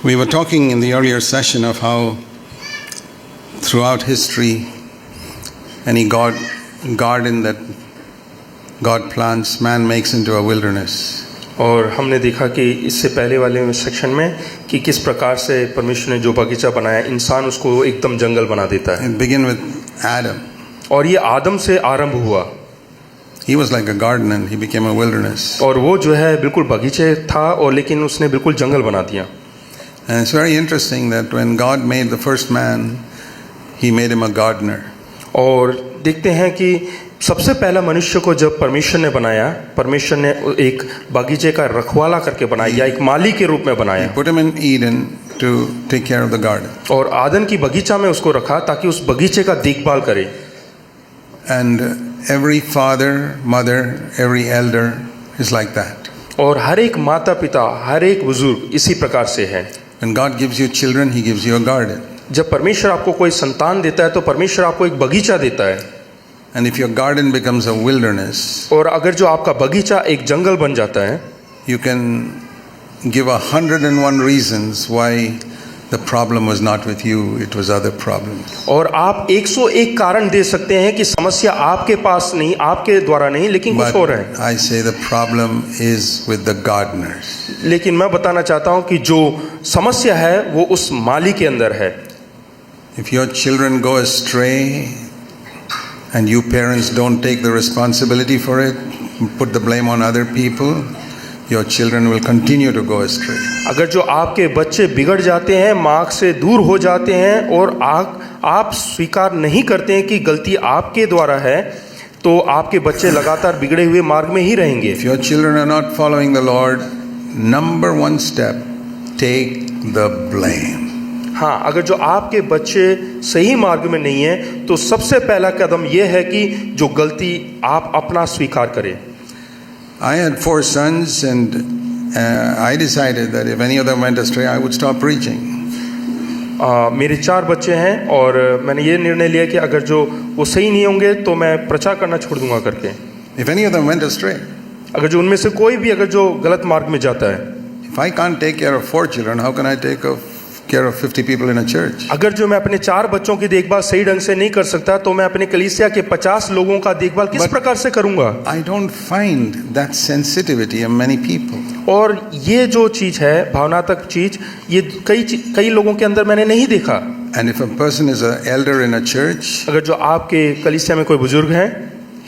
We were talking in the earlier session of how throughout history any garden that God plants, man makes into a wilderness. और हमने देखा कि इससे पहले वाले सेक्शन में कि किस प्रकार से परमेश्वर ने जो बगीचा बनाया, इंसान उसको एकदम जंगल बना देता है। It began with Adam. और ये आदम से आरंभ हुआ। He was like a garden and he became a wilderness. और वो जो है बिल्कुल बगीचे था और लेकिन उसने बिल्कुल जंगल बना दिया। And it's very interesting that when God made the first man, he made him a gardener. और देखते हैं कि सबसे पहला मनुष्य को जब परमेश्वर ने बनाया, परमेश्वर ने एक बगीचे का रखवाला करके बनाया या एक माली के रूप में बनाया। He put him in Eden to take care of the garden. और आदन की बगीचा में उसको रखा ताकि उस बगीचे का देखभाल करे। And every father, mother, every elder is like that. और हर एक माता पिता, हर एक बुजुर्ग इसी प्रकार से है। When God gives you children, he gives you a garden. जब परमेश्वर आपको कोई संतान देता है तो परमेश्वर आपको एक बगीचा देता है। And if your garden becomes a wilderness, और अगर जो आपका बगीचा एक जंगल बन जाता है, you can give 101 reasons why the problem was not with you, it was other problems. और आप 101 कारण दे सकते हैं कि समस्या आपके पास नहीं, आपके द्वारा नहीं, लेकिन कुछ और है। I say the problem is with the gardeners. लेकिन मैं बताना चाहता हूं कि जो समस्या है वो उस माली के अंदर है। If your children go astray and you parents don't take the responsibility for it, put the blame on other people, your children will continue to go astray. अगर जो आपके बच्चे बिगड़ जाते हैं, मार्ग से दूर हो जाते हैं और आप स्वीकार नहीं करते हैं कि गलती आपके द्वारा है, तो आपके बच्चे लगातार बिगड़े हुए मार्ग में ही रहेंगे। If your children are not following the Lord, number one step, take the blame. हाँ, अगर जो आपके बच्चे सही मार्ग में नहीं है तो सबसे पहला कदम यह है कि जो गलती आप अपना स्वीकार करें। I had 4 sons and I decided that if any of them went astray, I would stop preaching. मेरे 4 बच्चे हैं और मैंने ये निर्णय लिया कि अगर जो वो सही नहीं होंगे तो मैं प्रचार करना छोड़ दूंगा करके। If any of them went astray, अगर जो उनमें से कोई भी अगर जो गलत मार्ग में जाता है, if I can't take care of 4 children, how can I take care of 50 people in a church? अगर जो मैं अपने 4 बच्चों की देखभाल सही ढंग से नहीं कर सकता तो मैं अपने कलीसिया के 50 लोगों का देखभाल किस प्रकार से करूंगा? I don't find that sensitivity in many people. और ये जो चीज है, भावनात्मक चीज, ये कई लोगों के अंदर मैंने नहीं देखा। And if a person is an elder in a church, अगर जो आपके कलीसिया में कोई बुजुर्ग है,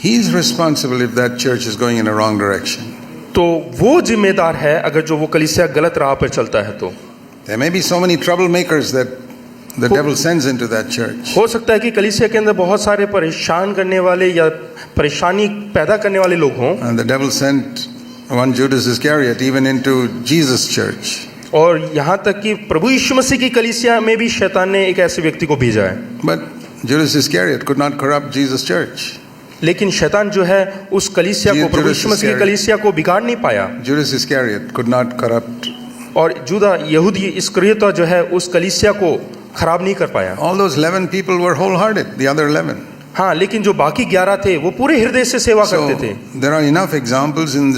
he is responsible if that church is going in a wrong direction. तो वो जिम्मेदार है अगर जो वो कलीसिया गलत राह पर चलता है तो। There may be so many troublemakers that the devil sends into that church. हो सकता है कि कलीसिया के अंदर बहुत सारे परेशान करने वाले या परेशानी पैदा करने वाले लोग हों। And the devil sent one Judas Iscariot even into Jesus' church. और यहाँ तक कि प्रभु यीशु मसीह की कलीसिया में भी शैतान ने एक ऐसे व्यक्ति को भेजा है। But Judas Iscariot could not corrupt Jesus' church. लेकिन शैतान जो है उस कलीसिया को, प्रभु यीशु मसीह की कलीसिया को बिगाड़ नहीं पाया। Judas Iscariot could not corrupt. और जुदा यहूदी इस्करियोता जो है उस कलीसिया को खराब नहीं कर पाया। All those 11 people were wholehearted, the other 11. हाँ, लेकिन जो बाकी 11 थे वो पूरे हृदय से सेवा करते थे। There are enough examples in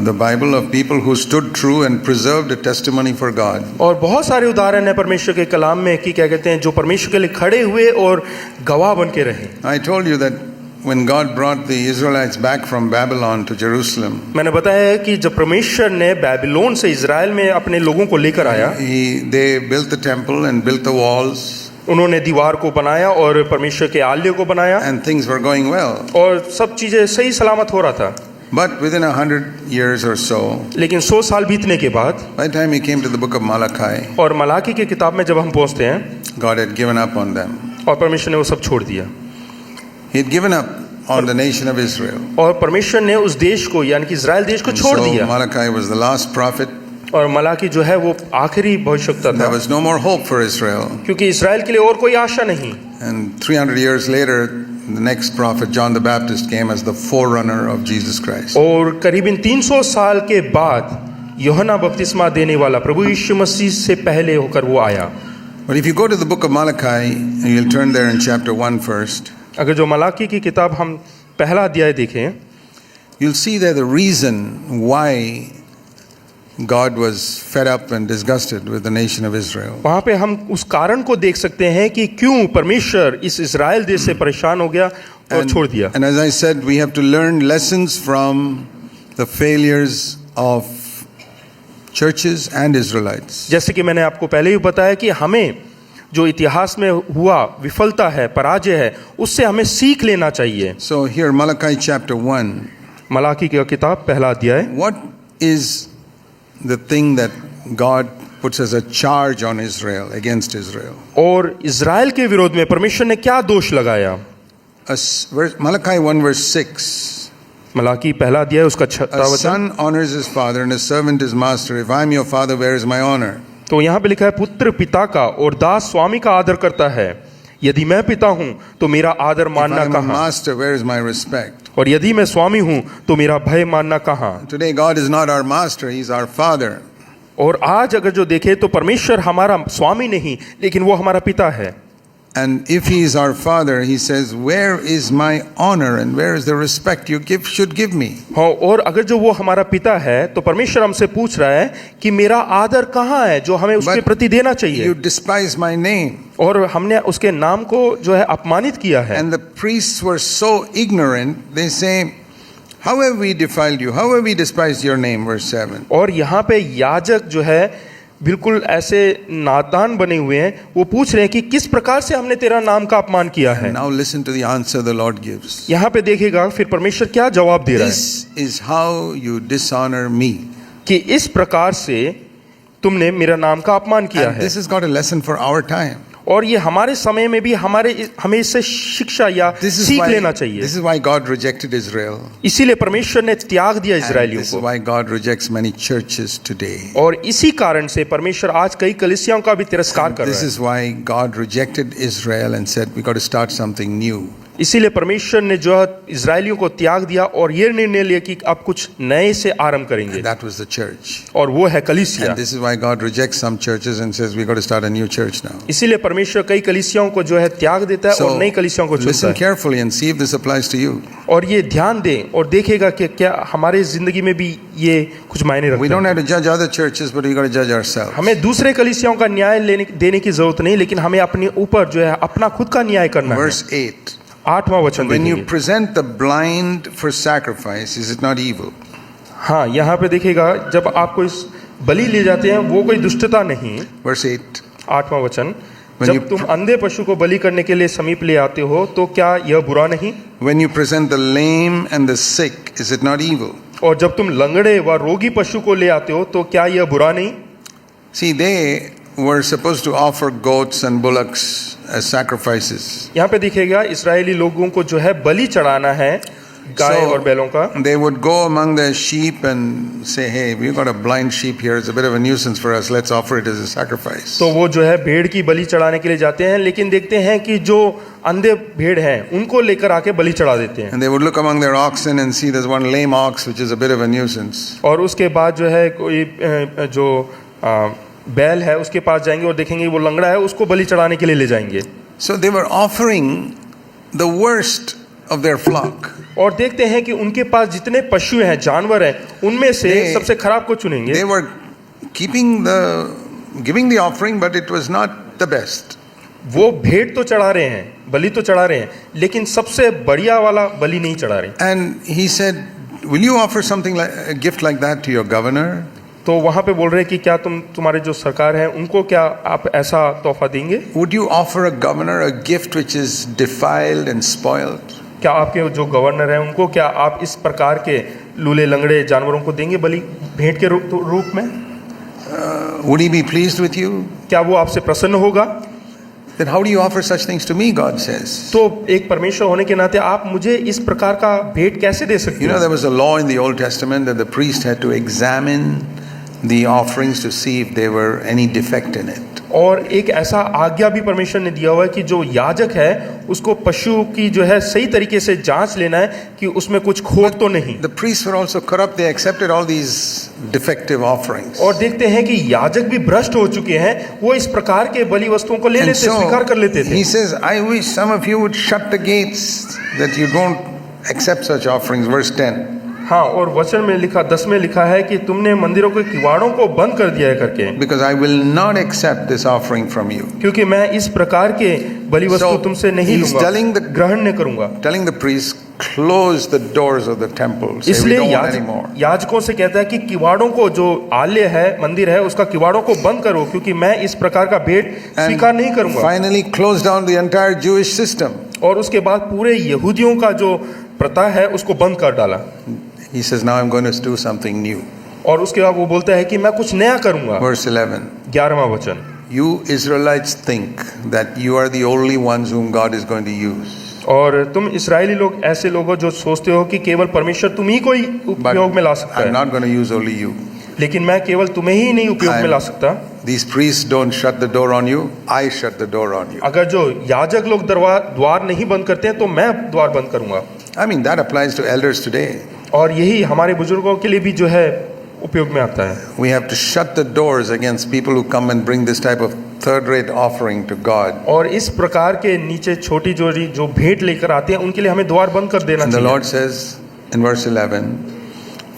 the Bible of people who stood true and preserved a testimony for God. और बहुत सारे उदाहरण है परमेश्वर के कलाम में कि क्या कहते हैं, जो परमेश्वर के लिए खड़े हुए और गवाह बन के रहे। I told you that when God brought the Israelites back from Babylon to Jerusalem, मैंने बताया है कि जब परमेश्वर ने बाबिलोन से इज़राइल में अपने लोगों को लेकर आया, they built the temple and built the walls. उन्होंने दीवार को बनाया और परमेश्वर के आलय को बनाया, And things were going well. और सब चीजें सही सलामत हो रहा था। But within 100 years or so, लेकिन 100 साल बीतने के बाद, by the time he came to the book of Malachi, और मलाकी की किताब में जब हम पहुंचते हैं, God had given up on them. और परमेश्वर ने वो सब छोड़ दिया। He had given up on the nation of Israel. और परमेश्वर ने उस देश को, यानी कि इज़राइल देश को छोड़ दिया। Malachi was the last prophet. और मलाकी जो है वो आखिरी भविष्यवक्ता था। There was no more hope for Israel. क्योंकि इज़राइल के लिए और कोई आशा नहीं। And 300 years later, the next prophet John the Baptist came as the forerunner of Jesus Christ. और करीबन 300 साल के बाद यूहन्ना बपतिस्मा देने वाला प्रभु यीशु मसीह से पहले होकर वो आया। But if you go to the book of Malachi, and you'll turn there in chapter 1 first. अगर जो मलाकी की किताब हम पहला अध्याय देखें, you'll see that the reason why God was fed up and disgusted with the nation of Israel. वहाँ पे हम उस कारण को देख सकते हैं कि क्यों परमेश्वर इस इज़राइल देश से परेशान हो गया और छोड़ दिया। And as I said, we have to learn lessons from the failures of churches and Israelites. जैसे कि मैंने आपको पहले ही बताया कि हमें जो इतिहास में हुआ विफलता है, पराजय है, उससे हमें सीख लेना चाहिए। So here, Malachi chapter 1. Malachi की किताब पहला अध्याय। What is the thing that God puts as a charge on Israel, against Israel? और इज़राइल के विरोध में परमेश्वर ने क्या दोष लगाया? Malachi 1 verse 6. मलाकी पहला अध्याय उसका 6वां A वचन। son honors his father and a servant his master. If I am your father, where is my honor? तो यहाँ पे लिखा है, पुत्र पिता का और दास स्वामी का आदर करता है। यदि मैं पिता हूँ तो मेरा आदर If मानना I am a कहाँ, master, where is my respect? और यदि मैं स्वामी हूँ तो मेरा भय मानना कहाँ। Today God is not our master, He is our father. और आज अगर जो देखे तो परमेश्वर हमारा स्वामी नहीं, लेकिन वो हमारा पिता है। And if He is our father, He says, where is my honor and where is the respect you should give me? हाँ, और अगर जो वो हमारा पिता है तो परमेश्वर हमसे पूछ रहा है कि मेरा आदर कहाँ है जो हमें उसके But प्रति देना चाहिए। You despise my name. और हमने उसके नाम को जो है अपमानित किया है। And the priests were so ignorant, they say, how have we defiled you? How have we despised your name? Verse 7. और यहाँ पे याजक जो है बिल्कुल ऐसे नादान बने हुए हैं, वो पूछ रहे हैं कि किस प्रकार से हमने तेरा नाम का अपमान किया है। Now listen to the answer the Lord gives. यहाँ पे देखिएगा फिर परमेश्वर क्या जवाब दे रहा है This is how you dishonor me. कि इस प्रकार से तुमने मेरा नाम का अपमान किया And है। this has got a lesson for our time. और ये हमारे समय में भी हमें इससे शिक्षा या सीख लेना चाहिए। This is why God rejected Israel. इसीलिए परमेश्वर ने त्याग दिया And इजरायलियों this is को, why God rejects many churches today. और इसी कारण से परमेश्वर आज कई कलीसियाओं का भी तिरस्कार कर This रहा है। is why God rejected Israel and said we got to start something new. इसीलिए परमेश्वर ने जो है इजरायलियों को त्याग दिया और ये निर्णय लिया कि अब कुछ नए से आरंभ करेंगे, That was the church. और वो है कलीसिया। And this is why God rejects some churches and says we got to start a new church now. इसीलिए परमेश्वर कई कलीसियाओं को जो है त्याग देता है और नई कलीसियाओं को चुनता listen है। carefully and see if this applies to you. और ये ध्यान दें और देखेगा कि क्या हमारे जिंदगी में भी ये कुछ मायने We रखता don't है। have to judge other churches, but we got to judge ourselves. हमें दूसरे कलीसियाओं का न्याय देने की जरूरत नहीं, लेकिन हमें अपने ऊपर जो है अपना खुद का न्याय करना है। Verse 8. 8वां वचन When you देखेंगे। present the blind for sacrifice, is it not evil? हाँ, यहाँ पे देखिएगा, जब आप कोई बलि ले जाते हैं वो कोई दुष्टता नहीं। Verse 8. 8वां वचन, When जब you- तुम अंधे पशु को बलि करने के लिए समीप ले आते हो तो क्या यह बुरा नहीं? When you present the lame and the sick, is it not evil? और जब तुम लंगड़े व रोगी पशु को ले आते हो तो क्या यह बुरा नहीं? See, they were supposed to offer goats and bullocks as sacrifices. यहाँ पे देखिएगा, इस्राएली लोगों को जो है बलि चढ़ाना है गाय और बैलों का। They would go among the sheep and say, hey, we've got a blind sheep here. It's a bit of a nuisance for us. Let's offer it as a sacrifice. तो वो जो है भेड़ की बलि चढ़ाने के लिए जाते हैं, लेकिन देखते हैं कि जो अंधे भेड़ हैं उनको लेकर आके बलि चढ़ा देते हैं। And they would look among their oxen and see there's one lame ox, which is a bit of a nuisance. और उसके बाद जो है कोई जो बैल है उसके पास जाएंगे और देखेंगे वो लंगड़ा है, उसको बलि चढ़ाने के लिए ले जाएंगे। So they were offering the worst of their flock. और देखते हैं कि उनके पास जितने पशु हैं, जानवर हैं, उनमें से सबसे खराब को चुनेंगे। They were giving the offering, but it was not the best. वो भेड़ तो चढ़ा रहे हैं, बलि तो चढ़ा रहे हैं, लेकिन सबसे बढ़िया वाला बलि नहीं चढ़ा रहे। And he said, will you offer something like a gift like that to your governor? तो वहाँ पे बोल रहे हैं कि क्या तुम्हारे जो सरकार है उनको क्या आप ऐसा तोहफा देंगे? Would you offer a governor a gift which is defiled and spoiled? क्या आपके जो गवर्नर हैं उनको क्या आप इस प्रकार के लूले लंगड़े जानवरों को देंगे बलि भेंट के रूप में? Would he be pleased with you? क्या वो आपसे प्रसन्न होगा? Then how do you offer such things to me, God says. तो एक परमेश्वर होने के नाते आप मुझे इस प्रकार का भेंट कैसे दे सकते You know, हैं? there was a law in the Old Testament that the priest had to examine the offerings to see if there were any defect in it. और एक ऐसा आज्ञा भी परमेश्वर ने दिया हुआ है कि जो याजक है उसको पशु की जो है सही तरीके से जांच लेना है कि उसमें कुछ खोट तो नहीं। The priests were also corrupt. They accepted all these defective offerings. और देखते हैं कि याजक भी भ्रष्ट हो चुके हैं, वो इस प्रकार के बलि वस्तुओं को ले And लेते, स्वीकार कर लेते थे। he says, I wish some of you would shut the gates that you don't accept such offerings. Verse 10. हाँ, और वचन में लिखा 10 में लिखा है कि तुमने मंदिरों के किवाड़ों को बंद कर दिया है करके, because I will not accept this offering from you. क्योंकि मैं इस प्रकार के बलि वस्तु So, तुमसे नहीं he's लूंगा, telling the- ग्रहण नहीं करूंगा। Telling the priests, close the doors of the temple. Say, we इसलिए don't want anymore. याजकों से कहता है कि किवाड़ों को, जो आलय है, मंदिर है, उसका किवाड़ों को बंद करो, क्योंकि मैं इस प्रकार का भेंट स्वीकार नहीं करूंगा। Finally close down the entire Jewish system. और उसके बाद पूरे यहूदियों का जो प्रथा है उसको बंद कर डाला। He says, now I'm going to do something new. और उसके बाद वो बोलता है कि मैं कुछ नया करूंगा। Verse 11. 11वां वचन, You Israelites think that you are the only ones whom God is going to use. और तुम इस्राएली लोग ऐसे लोग हो जो सोचते हो कि केवल परमेश्वर तुम ही को ही But उपयोग में ला सकता I'm है, not going to use only you. लेकिन मैं केवल तुम्हें ही नहीं उपयोग में ला सकता। These priests don't shut the door on you. I shut the door on you. अगर जो याजक लोग द्वार नहीं बंद करते हैं तो मैं द्वार बंद करूंगा। I mean, that applies to elders today. और यही हमारे बुजुर्गों के लिए भी जो है उपयोग में आता है। We have to shut the doors against people who come and bring this type of third-rate offering to God. और इस प्रकार के नीचे छोटी जो भेंट लेकर आते हैं उनके लिए हमें द्वार बंद कर देना And the चाहिए। Lord says in verse 11,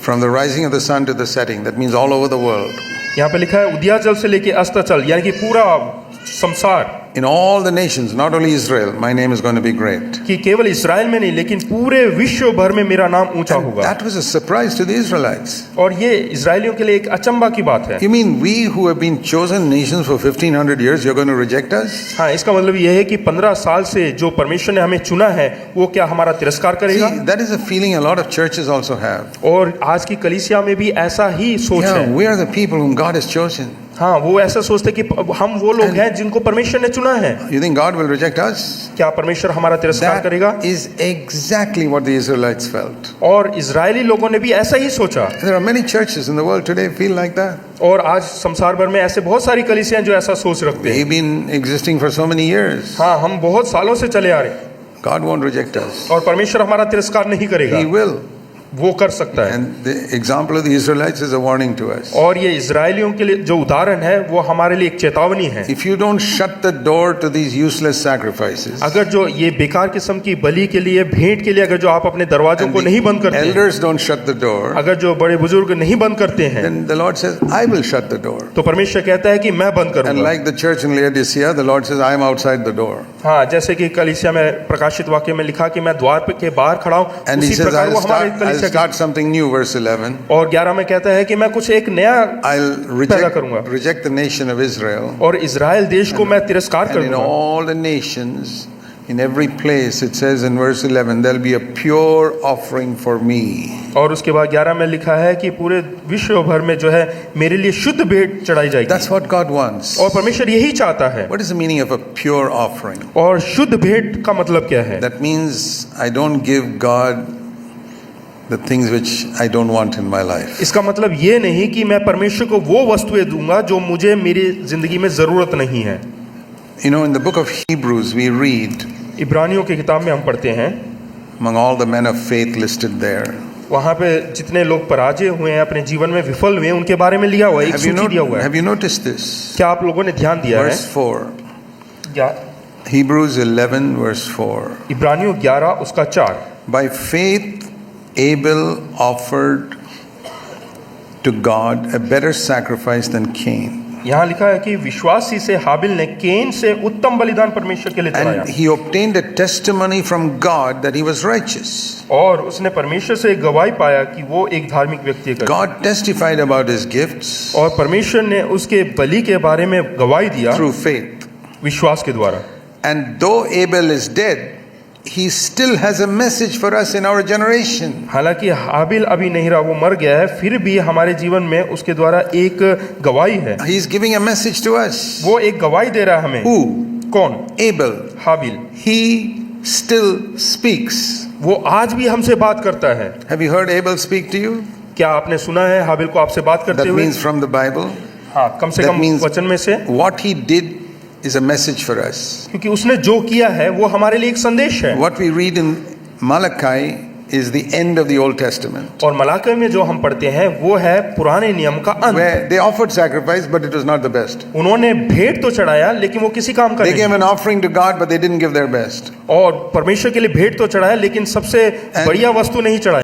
from the rising of the sun to the setting, that means all over the world, यहाँ पे लिखा है उदयाचल से लेके अस्ताचल, यानी कि पूरा संसार, in all the nations, not only Israel, my name is going to be great. कि केवल इस्राएल में नहीं लेकिन पूरे विश्व भर में मेरा नाम ऊंचा And होगा। that was a surprise to the Israelites. और ये इस्राएलियों के लिए एक अचंभा की बात है। You mean we who have been chosen nations for 1500 years, you're going to reject us? हाँ, इसका मतलब ये है कि 15 साल से जो परमेश्वर ने हमें चुना है वो क्या हमारा तिरस्कार करेगा? See, that is a feeling a lot of churches also have. और आज की कलीसिया में भी ऐसा ही सोच Yeah, है। we are the people whom God has chosen. हाँ, वो ऐसा सोचते कि हम वो लोग हैं जिनको परमेश्वर ने चुना है। You think God will reject us? क्या परमेश्वर हमारा तिरस्कार करेगा? That is exactly what the Israelites felt. और इजरायली लोगों ने भी ऐसा ही सोचा। There are many churches in the world today feel like that. और आज संसार भर में ऐसे बहुत सारी कलीसियां जो ऐसा सोच रखते हैं। We've been existing for so many years. हाँ, हम बहुत सालों से चले आ रहे हैं God won't reject us. और परमेश्वर हमारा तिरस्कार नहीं करेगा। He will. वो कर सकता है। And the example of the Israelites is a warning to us. और ये इजरायलियों के लिए जो उदाहरण है वो हमारे लिए एक चेतावनी है। If you don't shut the door to these useless sacrifices, अगर जो ये बेकार किस्म की बलि के लिए, भेंट के लिए अगर जो आप अपने दरवाजों and को नहीं बंद the करते हैं, elders don't shut the door, अगर जो बड़े बुजुर्ग नहीं बंद करते हैं, then the Lord says, I will shut the door. तो परमेश्वर कहता है कि मैं बंद And करूंगा। like the church in Laodicea, the Lord says, I am outside the door. हाँ, जैसे कि कलीसिया में प्रकाशित वाक्य में लिखा कि मैं द्वार के बाहर खड़ा हूँ, And he उसी says, प्रकार वो हमारे I'll कलीसिया start something new, verse 11. और 11 में कहता है कि मैं कुछ एक नया I'll पैदा करूंगा reject the nation of Israel. और इजराइल देश को मैं तिरस्कार And in करूंगा। all the nations, in every place, it says in verse 11, there'll be a pure offering for me. और उसके बाद 11 में लिखा है कि पूरे विश्व भर में जो है मेरे लिए शुद्ध भेंट चढ़ाई जाएगी। That's what God wants. और परमेश्वर यही चाहता है। What is the meaning of a pure offering? और शुद्ध भेंट का मतलब क्या है? That means I don't give God the things which I don't want in my life. इसका मतलब ये नहीं कि मैं परमेश्वर को वो वस्तुएं दूंगा जो मुझे मेरी जिंदगी में जरूरत नहीं है। You know, in the book of Hebrews, we read इब्रानियों की किताब में हम पढ़ते हैं, among all the men of faith listed there, वहाँ पे जितने लोग पराजय हुए हैं, अपने जीवन में विफल हुए हैं, उनके बारे में लिया हुआ है, एक सूची दिया हुआ है। have you noticed this? क्या आप लोगों ने ध्यान दिया है? Verse 4. या Hebrews 11 verse 4. इब्रानियों 11 उसका 4। By faith Abel offered to God a better sacrifice than Cain. यहाँ लिखा है कि विश्वासी से हाबिल ने केन से उत्तम बलिदान परमेश्वर के लिए चढ़ाया And he obtained a testimony from God that he was righteous. और उसने परमेश्वर से गवाही पाया कि वो एक धार्मिक व्यक्ति है। God testified about his gifts और परमेश्वर ने उसके बलि के बारे में गवाही दिया through faith. विश्वास के द्वारा। And though Abel is dead, he still has a message for us in our generation. हालांकि हाबिल अभी नहीं रहा, वो मर गया है, फिर भी हमारे जीवन में उसके द्वारा एक गवाही है। He is giving a message to us. वो एक गवाही दे रहा है हमें। Who? कौन? Abel. Habil. He still speaks. वो आज भी हमसे बात करता है। Have you heard Abel speak to you? क्या आपने सुना है हाबिल को आपसे बात करते That हुए? means from the Bible. हाँ, कम से That कम means वचन में से। what he did is a message for us. क्योंकि उसने जो किया है वो हमारे लिए एक संदेश है। What we read in Malachi is the end of the Old Testament, और मलाकी में जो हम पढ़ते हैं वो है पुराने नियम का अंत। where they offered sacrifice, but it was not the best. उन्होंने भेंट तो चढ़ाया लेकिन वो किसी काम का They नहीं। gave an offering to God, but they didn't give their best. और परमेश्वर के लिए भेंट तो चढ़ाया लेकिन सबसे बढ़िया वस्तु नहीं चढ़ाई।